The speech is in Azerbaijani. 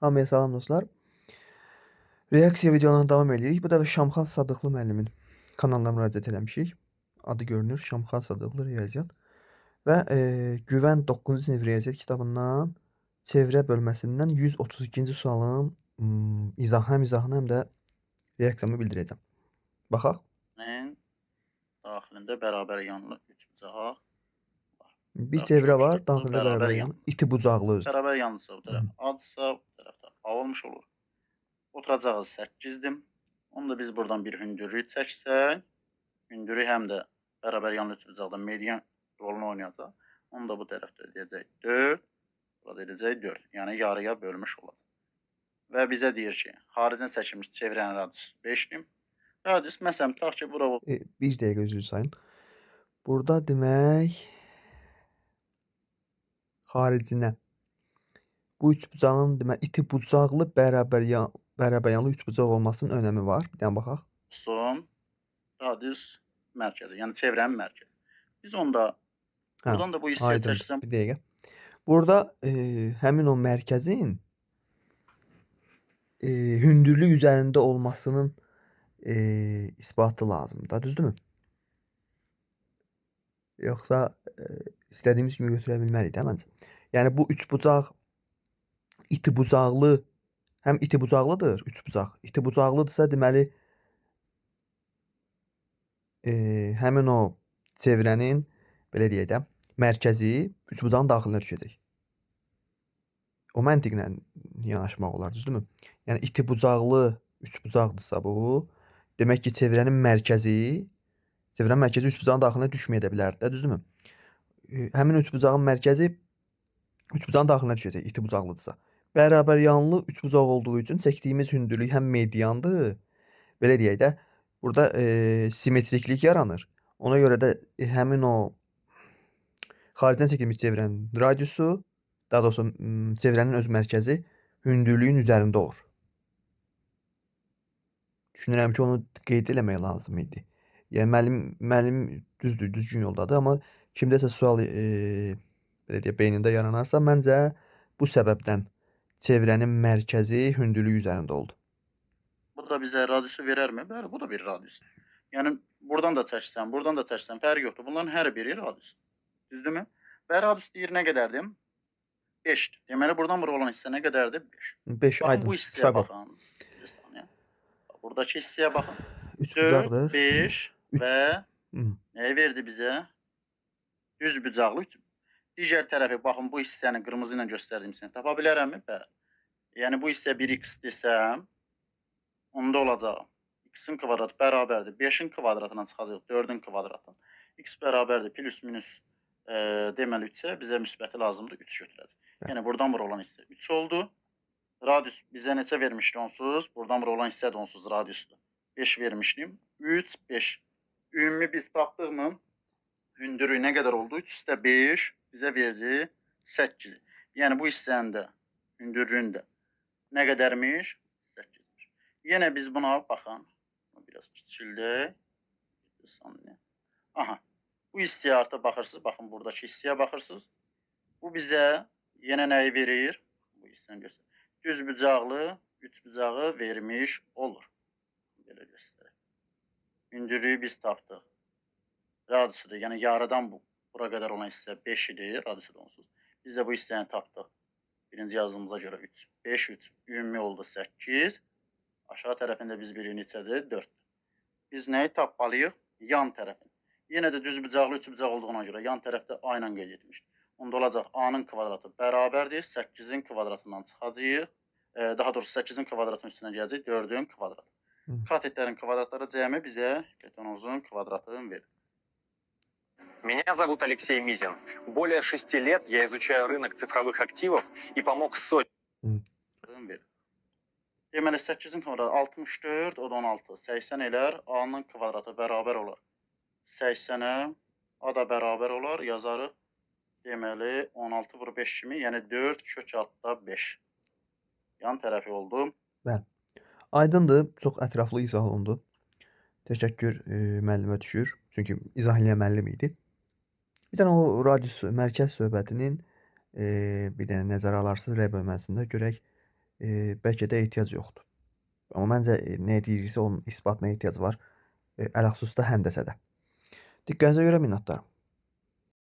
Hamıya salam dostlar. Reaksiya videolarına davam edirik. Bu dəfə Şamxan Sadıqlı müəllimin kanalına müraciət eləmişik. Adı görünür Şamxan Sadıqlı riyaziyyat. Və Güvən 9-cu sinif riyaziyyat kitabından çevrə bölməsindən 132-ci sualın izahını həm də reaksiyamı bildirəcəm. Baxaq. Daxilində bərabər yanlı 3 bucaq. Bir çevrə var, daxilində bərabər yanlı. İti bucaqlı özü. Bərabər yanlısa bu tərəf adsa, bu tərəfdə A olmuş olur. Oturacağı 8-dir. Onu da biz buradan bir hündürlük çəksək, hündürlük həm də bərabər yanlı 3 bucaqda median rolunu oynayacaq. Onu da bu tərəfdə edəcək 4, burada edəcək 4. Yəni yarıya bölmüş olacaq. Və bizə deyir ki, xaricdən çəkilmiş çevrənin radiusu 5-dir. Radius məsələn tutaq ki, bura bir dəqiqə üzr sayın. Burada demək xaricinə bu üç bucağın demək iti bucaqlı bərabər yanlı üç bucaq olmasının önəmi var. Bir dənə baxaq. Son radius mərkəzi, yəni çevrənin mərkəzi. Biz onda buradan da bu hissəyə çəksəm. Bir dəqiqə. Burada həmin o mərkəzin hündürlük üzərində olmasının isbatı lazımdır. Düzdürmü? Yoxsa istədiyimiz kimi götürə bilmərik də məncə. Yəni bu üç bucaq iti bucaqlı, həm iti bucaqlıdır, üç bucaq. İti bucaqlıdırsa deməli həmin o çevrənin belə deyək də mərkəzi üç bucağın daxilinə düşəcək. O məntiqlə yanaşmaq olar, düzdürmü? Yəni iti bucaqlı üç bucaqdırsa bu, demək ki çevrənin mərkəzi üç bucağın daxilinə düşməyə də bilər də, düzdürmü? Həmin üç bucağın mərkəzi üç bucağın daxilinə düşəcək iti bucaqlıdırsa. Bərabər yanlı üç bucaq olduğu üçün çəkdiyimiz hündürlük həm mediandır. Belə deyək də, burada simmetriklik yaranır. Ona görə də həmin o xaricdən çəkilmiş çevrənin radiusu, daha doğrusu çevrənin öz mərkəzi hündürlüyün üzərində olur. Düşünürəm ki, onu qeyd eləmək lazım idi. Yəni müəllim düzdür, düzgün yoldadır, amma kimdəsə sual belə deyək beynində yaranarsa, məncə bu səbəbdən çevrənin mərkəzi hündürlük üzərində oldu. Bu da bizə radiusu verərmi? Bəli, bu da bir radius. Yəni buradan da çəksəm, buradan da çəksəm fərqi yoxdur. Bunların hər biri radius. Düzdürmü? Və radius deyir nə qədərdir? 5-dir. Deməli buradan bura olan hissə nə qədərdir? 5. 5 aydın. Bu hissəyə baxın. Buradakı hissəyə baxın. 3 bucaqdır. 5 və nəyi verdi bizə? Düz bucaqlı 3. Digər tərəfi baxın, bu hissəni qırmızı ilə göstərdiyim hissəni tapa bilərəmmi? Bəli. Yəni bu hissə 1x desəm, onda olacaq. X-in kvadratı bərabərdir. 5-in kvadratından çıxacaq 4-ün kvadratından. X bərabərdir plus minus deməli 3-ə bizə müsbəti lazımdır 3 götürəcək. Yəni buradan bura olan hissə 3 oldu. Radius bizə neçə vermişdi onsuz? Buradan bura olan hissə də onsuz radiusdur. 5 vermişdim. 3, 5. Ümumi biz tapdığımın hündürlüyü nə qədər oldu? 3 üstə 5 bizə verdi 8. Yəni bu hissənin də hündürlüyündə nə qədərmiş? 8'miş. Yenə biz buna baxın. Biraz kiçildək. Aha. Bu hissəyə artıq baxırsınız. Baxın buradakı hissəyə baxırsınız. Bu bizə yenə nəyi verir? Bu hissəni göstərir. Düz bucaqlı 3 bucağı vermiş olur. Belə göstərək. Hündürlüyü biz tapdıq. Radiusudur. Yəni yarıdan bura qədər olan hissə 5 idi. Radiusu da onsuz. Biz də bu hissəni tapdıq. Birinci yazımıza görə 3. 5, 3. Ümumi oldu 8. Aşağı tərəfində biz birini neçədir? 4. Biz nəyi tapmalıyıq? Yan tərəfini. Yenə də düz bucaqlı 3 bucaq olduğuna görə yan tərəfdə A ilə qeyd etmişdik. Onda olacaq A-nın kvadratı bərabərdir. 8-in kvadratından çıxacaq. Daha doğrusu 8-in kvadratının üstünə gələcək 4-ün kvadratı. Katetlərin kvadratları cəmi bizə betonumuzun kvadratını verir. Меня зовут Алексей Мизин. Более 6 лет я изучаю рынок цифровых активов и помог сотням. Deməli 8-in kvadratı 64, o da 16. 80 elər, A-nın kvadratı bərabər olar. 80-ə, A da bərabər olar, yazarıq. Deməli 16 vur 5 kimi, yəni 4 kök altda 5. Yan tərəfi oldu. Bəli. Aydındır, çox ətraflı izah olundu. Təşəkkür müəllimə düşür. Çünki izah eləyə müəllim idi. Bir dənə o radius mərkəz söhbətinin bir dənə nəzərə alarsız R bölməsində görək bəlkə də ehtiyac yoxdur. Amma məncə nəyə deyiriksə onun isbatına ehtiyac var. Ələxüsus da həndəsədə. Diqqətinizə görə minnətdaram.